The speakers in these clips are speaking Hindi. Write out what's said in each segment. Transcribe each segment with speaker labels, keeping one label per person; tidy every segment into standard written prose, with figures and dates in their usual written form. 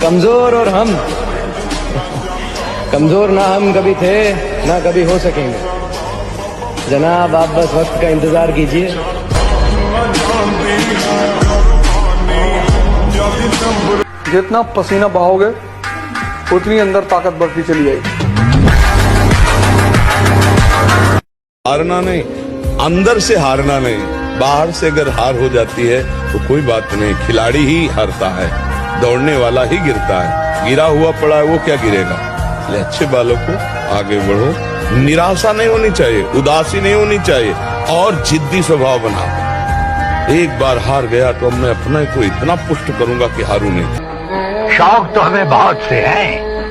Speaker 1: कमजोर और हम कमजोर ना हम कभी थे ना कभी हो सकेंगे। जनाब आप बस वक्त का इंतजार कीजिए।
Speaker 2: जितना पसीना बहाओगे उतनी अंदर ताकत बढ़ती चली जाएगी।
Speaker 3: हारना नहीं, अंदर से हारना नहीं। बाहर से अगर हार हो जाती है तो कोई बात नहीं, खिलाड़ी ही हारता है, दौड़ने वाला ही गिरता है। गिरा हुआ पड़ा है वो क्या गिरेगा। इसलिए अच्छे बालों को आगे बढ़ो, निराशा नहीं होनी चाहिए, उदासी नहीं होनी चाहिए और जिद्दी स्वभाव बना। एक बार हार गया तो मैं अपने को इतना पुष्ट करूंगा कि हारू नहीं।
Speaker 4: शौक तो हमें बहुत से हैं,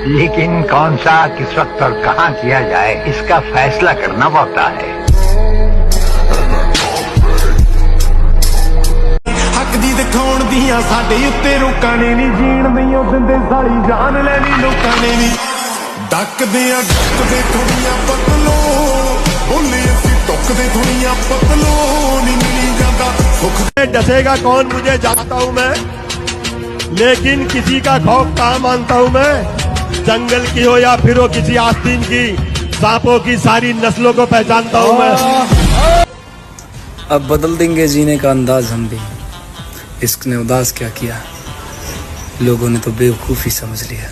Speaker 4: लेकिन कौन सा किस वक्त और कहाँ किया जाए इसका फैसला करना पड़ता है।
Speaker 5: हक दी दिखाउण दियां साडे उत्ते रोकां ने नी, जीण नहीं ओ दिंदे साली जान लैनी लोकां ने नी। डकदे थोड़ियां पतलो बोले असीं टुकदे थोड़ियां पतलो नी मिली जांदा सुख।
Speaker 6: डसेगा कौन मुझे जानता हूँ मैं, लेकिन किसी का खौफ कहाँ मानता हूँ मैं। जंगल की हो या फिर हो किसी आस्तीन की, सांपों की सारी नस्लों को पहचानता हूँ मैं।
Speaker 7: अब बदल देंगे जीने का अंदाज हम भी। इश्क ने उदास क्या किया, लोगों ने तो बेवकूफी समझ लिया।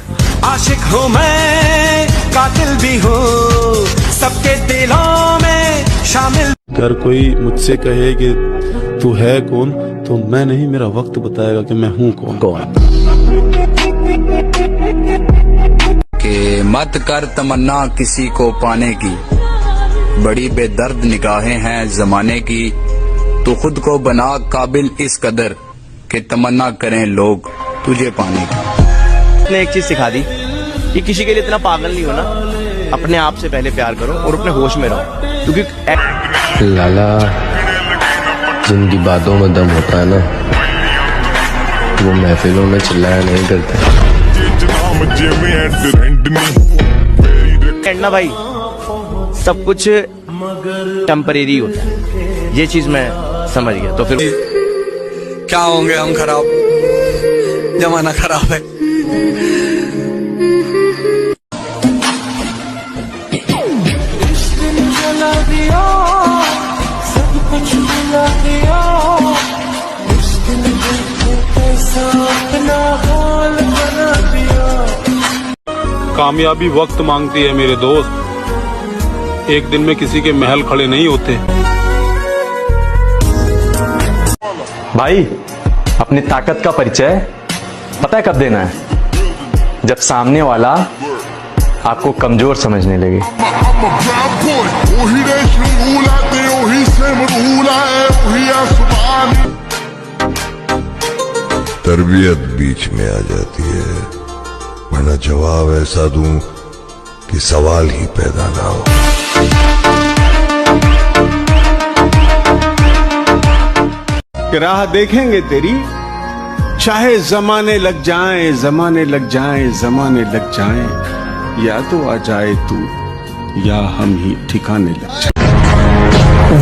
Speaker 5: आशिक हूँ मैं, कातिल भी हूँ, सबके दिलों में शामिल।
Speaker 8: अगर कोई मुझसे कहे कि तू है कौन, तो मैं नहीं, मेरा वक्त बताएगा कि मैं हूँ कौन।
Speaker 9: कि मत कर तमन्ना किसी को पाने की, बड़ी बेदर्द निगाहें हैं जमाने की। तो खुद को बना काबिल इस कदर कि तमन्ना करें लोग तुझे पाने की।
Speaker 10: ने एक चीज सिखा दी कि किसी के लिए इतना पागल नहीं होना, अपने आप से पहले प्यार करो और अपने होश में रहो। क्योंकि
Speaker 1: लाला जिनकी बातों में दम होता है ना, वो महफिलों में चिल्लाया नहीं करते।
Speaker 10: ना भाई सब कुछ टेम्परेरी होता है, ये चीज मैं समझ गया। तो फिर
Speaker 9: क्या होंगे हम खराब, जमाना खराब है।
Speaker 8: कामयाबी वक्त मांगती है मेरे दोस्त, एक दिन में किसी के महल खड़े नहीं होते।
Speaker 11: भाई अपनी ताकत का परिचय पता है कब देना है? जब सामने वाला आपको कमजोर समझने लगे।
Speaker 3: तरबियत बीच में आ जाती है, वरना जवाब ऐसा दूं कि सवाल ही पैदा ना हो।
Speaker 12: राह देखेंगे तेरी, चाहे जमाने लग जाएं, जमाने लग जाएं, जमाने लग जाएं, या तो आ जाए तू या हम ही ठिकाने लग जाए।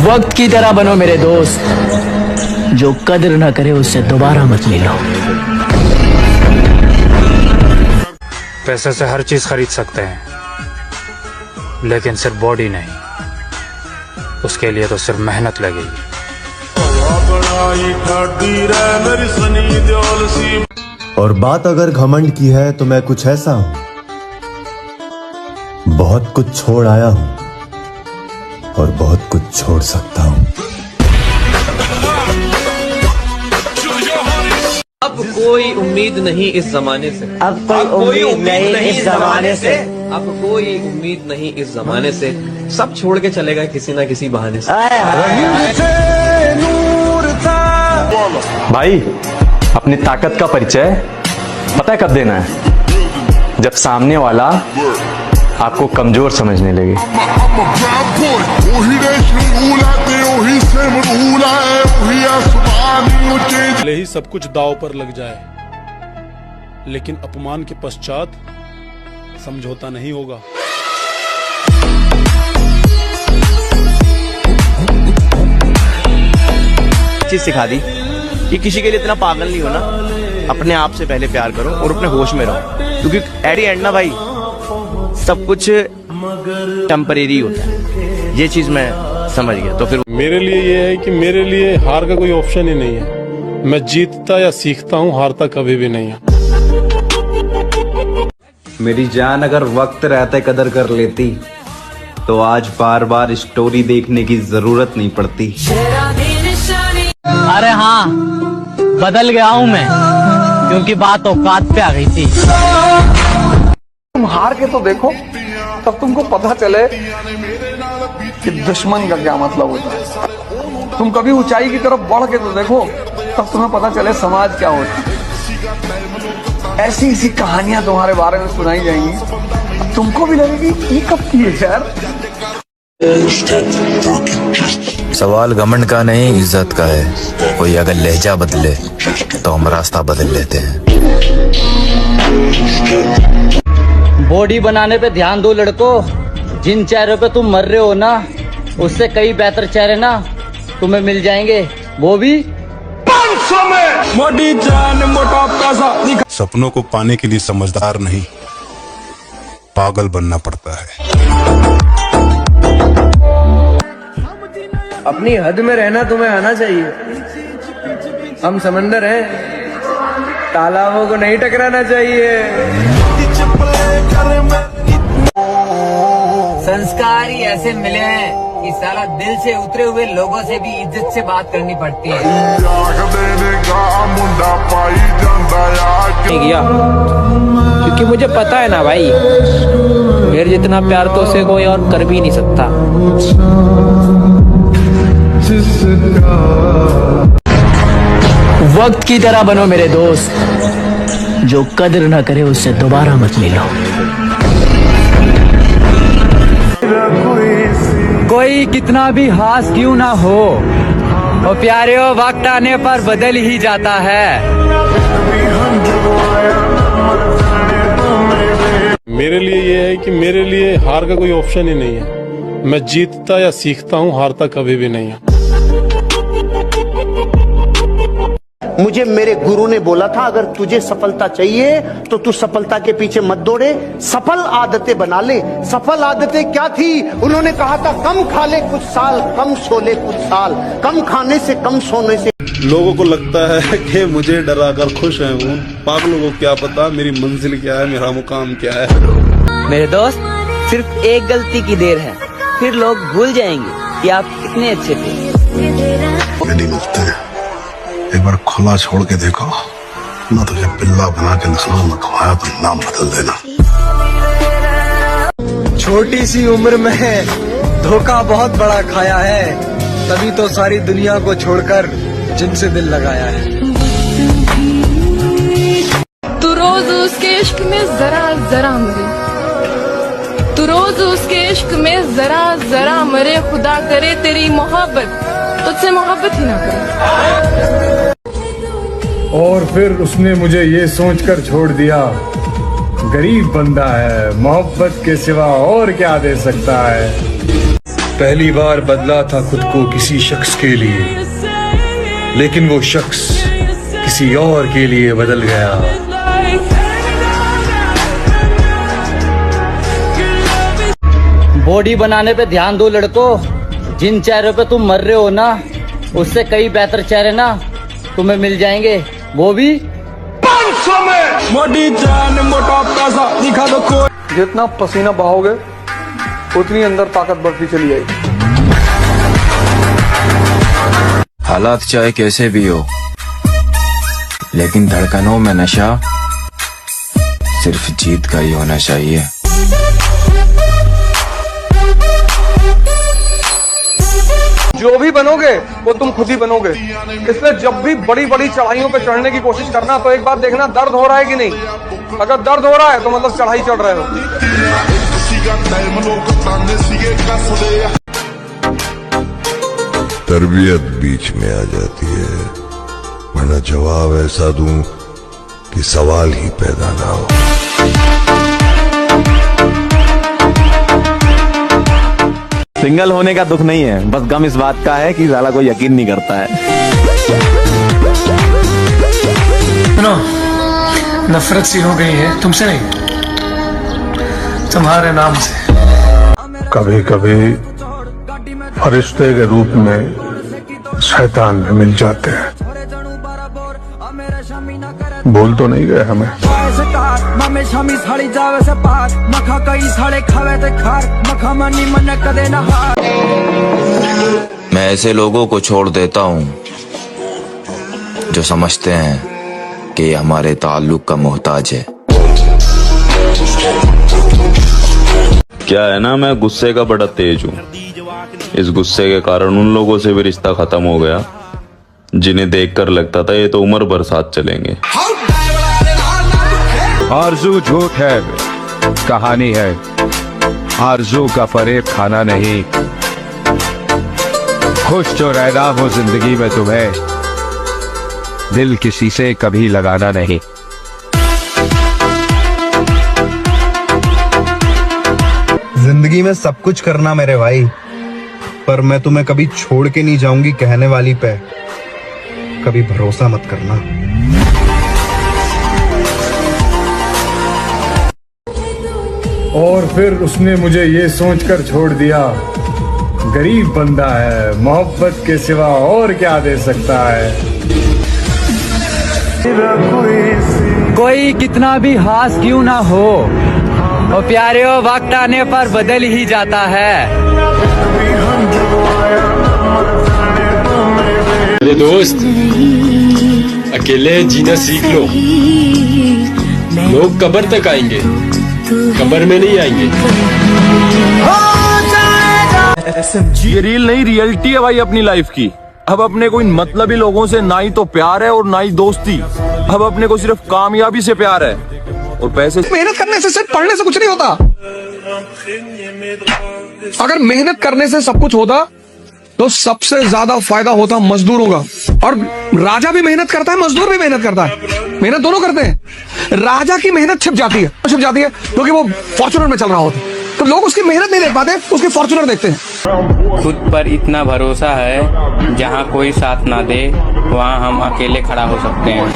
Speaker 13: वक्त की तरह बनो मेरे दोस्त, जो कदर न करे उससे दोबारा मत मिलो।
Speaker 14: पैसे से हर चीज खरीद सकते हैं, लेकिन सिर्फ बॉडी नहीं, उसके लिए तो सिर्फ मेहनत लगेगी।
Speaker 15: और बात अगर घमंड की है तो मैं कुछ ऐसा हूं, बहुत कुछ छोड़ आया हूं और बहुत कुछ छोड़ सकता हूं।
Speaker 16: अब कोई उम्मीद नहीं इस जमाने से,
Speaker 13: अब कोई उम्मीद नहीं इस जमाने से,
Speaker 16: अब कोई उम्मीद नहीं इस जमाने से। सब छोड़ के चले गए किसी ना किसी बहाने से।
Speaker 11: भाई अपनी ताकत का परिचय पता है कब देना है? जब सामने वाला आपको कमजोर समझने लगे।
Speaker 8: भले ही सब कुछ दांव पर लग जाए, लेकिन अपमान के पश्चात समझौता नहीं होगा।
Speaker 10: चीज सिखा दी कि किसी के लिए इतना पागल नहीं होना, अपने आप से पहले प्यार करो और अपने होश में रहो, क्योंकि एट द एंड ना भाई सब कुछ टेम्परेरी होता है। ये चीज मैं समझ गया। तो फिर
Speaker 8: मेरे लिए ये है कि मेरे लिए हार का कोई ऑप्शन ही नहीं है। मैं जीतता या सीखता हूँ, हारता कभी भी नहीं है।
Speaker 17: मेरी जान अगर वक्त रहते कदर कर लेती तो आज बार बार स्टोरी देखने की जरूरत नहीं पड़ती।
Speaker 13: अरे हाँ, बदल गया हूँ मैं, क्योंकि बात औकात पे आ गई थी।
Speaker 2: तुम हार के तो देखो, तब तुमको पता चले कि दुश्मन का क्या मतलब होता है। तुम कभी ऊंचाई की तरफ बढ़ के तो देखो, तब तुम्हें पता चले समाज क्या होता है। ऐसी ऐसी कहानियां तुम्हारे बारे में सुनाई जाएंगी, तुमको भी लगेगी ये कब की है यार।
Speaker 15: सवाल घमंड का नहीं, इज्जत का है। कोई अगर लहजा बदले तो हम रास्ता बदल लेते हैं।
Speaker 13: बॉडी बनाने पे ध्यान दो लड़कों। जिन चेहरों पे तुम मर रहे हो ना, उससे कई बेहतर चेहरे ना तुम्हें मिल जाएंगे, वो भी 500 में।
Speaker 5: मोटी जान मोटा पैसा। सपनों को पाने के लिए समझदार नहीं, पागल बनना पड़ता है।
Speaker 1: अपनी हद में रहना तुम्हें आना चाहिए। हम समंदर हैं, तालाबों को नहीं टकराना चाहिए।
Speaker 13: संस्कार ही ऐसे मिले हैं कि साला दिल से उतरे हुए लोगों से भी इज्जत से बात करनी पड़ती है।
Speaker 1: नहीं गया, क्योंकि मुझे पता है ना भाई, मेरे जितना प्यार तो उसे कोई और कर भी नहीं सकता।
Speaker 13: वक्त की तरह बनो मेरे दोस्त, जो कदर न करे उससे दोबारा मत मिलो। कोई कितना भी हास क्यों ना हो, वो प्यारे वक्त आने पर बदल ही जाता है।
Speaker 8: मेरे लिए ये है कि मेरे लिए हार का कोई ऑप्शन ही नहीं है। मैं जीतता या सीखता हूँ, हारता कभी भी नहीं है।
Speaker 18: मुझे मेरे गुरु ने बोला था, अगर तुझे सफलता चाहिए तो तू सफलता के पीछे मत दौड़े, सफल आदतें बना ले। सफल आदतें क्या थी? उन्होंने कहा था कम खा ले कुछ साल, कम सो ले कुछ साल, कम खाने से कम सोने से।
Speaker 12: लोगों को लगता है कि मुझे डराकर खुश है हूँ। पागलों को क्या पता मेरी मंजिल क्या है, मेरा मुकाम क्या है।
Speaker 13: मेरे दोस्त, सिर्फ एक गलती की देर है, फिर लोग भूल जाएंगे कि आप कितने अच्छे थे।
Speaker 5: नहीं मिलते, एक बार खुला छोड़ के देखो ना, तुझे पिल्ला बना के नस्लों में खवाया तो नाम बदल देना।
Speaker 1: छोटी सी उम्र में धोखा बहुत बड़ा खाया है, तभी तो सारी दुनिया को छोड़कर जिनसे दिल लगाया है।
Speaker 19: तू रोज उसके इश्क में जरा जरा मरे, तू रोज उसके इश्क में जरा जरा मरे। खुदा करे तेरी मोहब्बत तुझसे मोहब्बत ही ना करे।
Speaker 20: और फिर उसने मुझे ये सोचकर छोड़ दिया, गरीब बंदा है, मोहब्बत के सिवा और क्या दे सकता है। पहली बार बदला था खुद को किसी शख्स के लिए, लेकिन वो शख्स किसी और के लिए बदल गया।
Speaker 13: बॉडी बनाने पे ध्यान दो लड़कों। जिन चेहरों पे तुम मर रहे हो ना, उससे कई बेहतर चेहरे ना तुम्हें मिल जाएंगे, वो भी 500 में।
Speaker 2: मोटी जान मोटा पैसा दिखा दो कोई। जितना पसीना बहाओगे उतनी अंदर ताकत बढ़ती चली जाएगी।
Speaker 15: हालात चाहे कैसे भी हो, लेकिन धड़कनों में नशा सिर्फ जीत का ही होना चाहिए।
Speaker 2: जो भी बनोगे वो तुम खुद ही बनोगे। इसलिए जब भी बड़ी बड़ी चढ़ाइयों पे चढ़ने की कोशिश करना, तो एक बात देखना, दर्द हो रहा है कि नहीं। अगर दर्द हो रहा है तो मतलब चढ़ाई चढ़ रहे हो।
Speaker 5: तरबियत बीच में आ जाती है, वरना जवाब ऐसा दूं कि सवाल ही पैदा ना हो।
Speaker 17: सिंगल होने का दुख नहीं है, बस गम इस बात का है कि साला कोई यकीन नहीं करता है।
Speaker 13: सुनो,
Speaker 1: नफरत सी हो गई है तुमसे नहीं, तुम्हारे नाम से।
Speaker 12: कभी कभी फरिश्ते के रूप में शैतान भी मिल जाते हैं। भूल तो नहीं गए हमें।
Speaker 15: मैं ऐसे लोगों को छोड़ देता हूँ जो समझते हैं कि ये हमारे ताल्लुक का मोहताज है।
Speaker 11: क्या है ना, मैं गुस्से का बड़ा तेज हूँ। इस गुस्से के कारण उन लोगों से भी रिश्ता खत्म हो गया जिन्हें देखकर लगता था ये तो उम्र भर साथ चलेंगे।
Speaker 20: आरज़ू झूठ है, कहानी है। आरज़ू का फरेब खाना नहीं। खुश जो रहना हो जिंदगी में तुम्हें, दिल किसी से कभी लगाना नहीं।
Speaker 17: जिंदगी में सब कुछ करना मेरे भाई, पर मैं तुम्हें कभी छोड़ के नहीं जाऊंगी कहने वाली पे कभी भरोसा मत करना।
Speaker 20: और फिर उसने मुझे ये सोचकर छोड़ दिया, गरीब बंदा है, मोहब्बत के सिवा और क्या दे सकता है।
Speaker 13: कोई कितना भी हास क्यों ना हो, वो प्यारे वक्त आने पर बदल ही जाता है।
Speaker 8: मेरे दोस्त, अकेले जीना सीख लो। लोग कब्र तक आएंगे, कब्र में नहीं आएंगे।
Speaker 11: ये रील नहीं, रियलिटी है भाई अपनी लाइफ की। अब अपने कोई मतलबी लोगों से ना ही तो प्यार है और ना ही दोस्ती। अब अपने को सिर्फ कामयाबी से प्यार है और पैसे।
Speaker 2: मेहनत करने से, सिर्फ पढ़ने से कुछ नहीं होता। अगर मेहनत करने से सब कुछ होता तो सबसे ज्यादा फायदा होता मजदूरों का। और राजा भी मेहनत करता है, मजदूर भी मेहनत करता है, मेहनत दोनों करते हैं। राजा की मेहनत छिप जाती है क्योंकि वो फॉर्च्यूनर में चल रहा होता है, तो लोग उसकी मेहनत नहीं देख पाते, उसकी फॉर्च्यूनर देखते हैं।
Speaker 13: खुद पर इतना भरोसा है, जहाँ कोई साथ ना दे वहाँ हम अकेले खड़ा हो सकते हैं।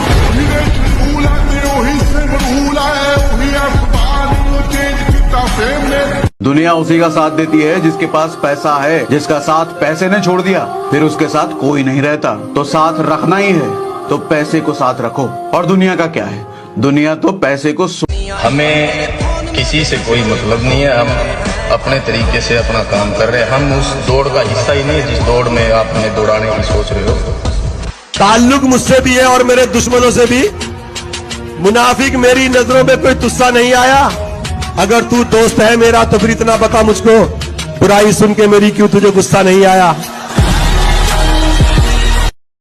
Speaker 17: दुनिया उसी का साथ देती है जिसके पास पैसा है। जिसका साथ पैसे ने छोड़ दिया, फिर उसके साथ कोई नहीं रहता। तो साथ रखना ही है तो पैसे को साथ रखो। और दुनिया का क्या है, दुनिया तो पैसे को।
Speaker 15: हमें किसी से कोई मतलब नहीं है। हम अपने तरीके से अपना काम कर रहे हैं। हम उस दौड़ का हिस्सा ही नहीं जिस दौड़ में आप हमें दौड़ाने की सोच रहे हो।
Speaker 6: ताल्लुक मुझसे भी है और मेरे दुश्मनों से भी। मुनाफिक मेरी नजरों में कोई तुस्सा नहीं आया। अगर तू दोस्त है मेरा तो फिर इतना बता मुझको, बुराई सुन के मेरी क्यों तुझे गुस्सा नहीं आया।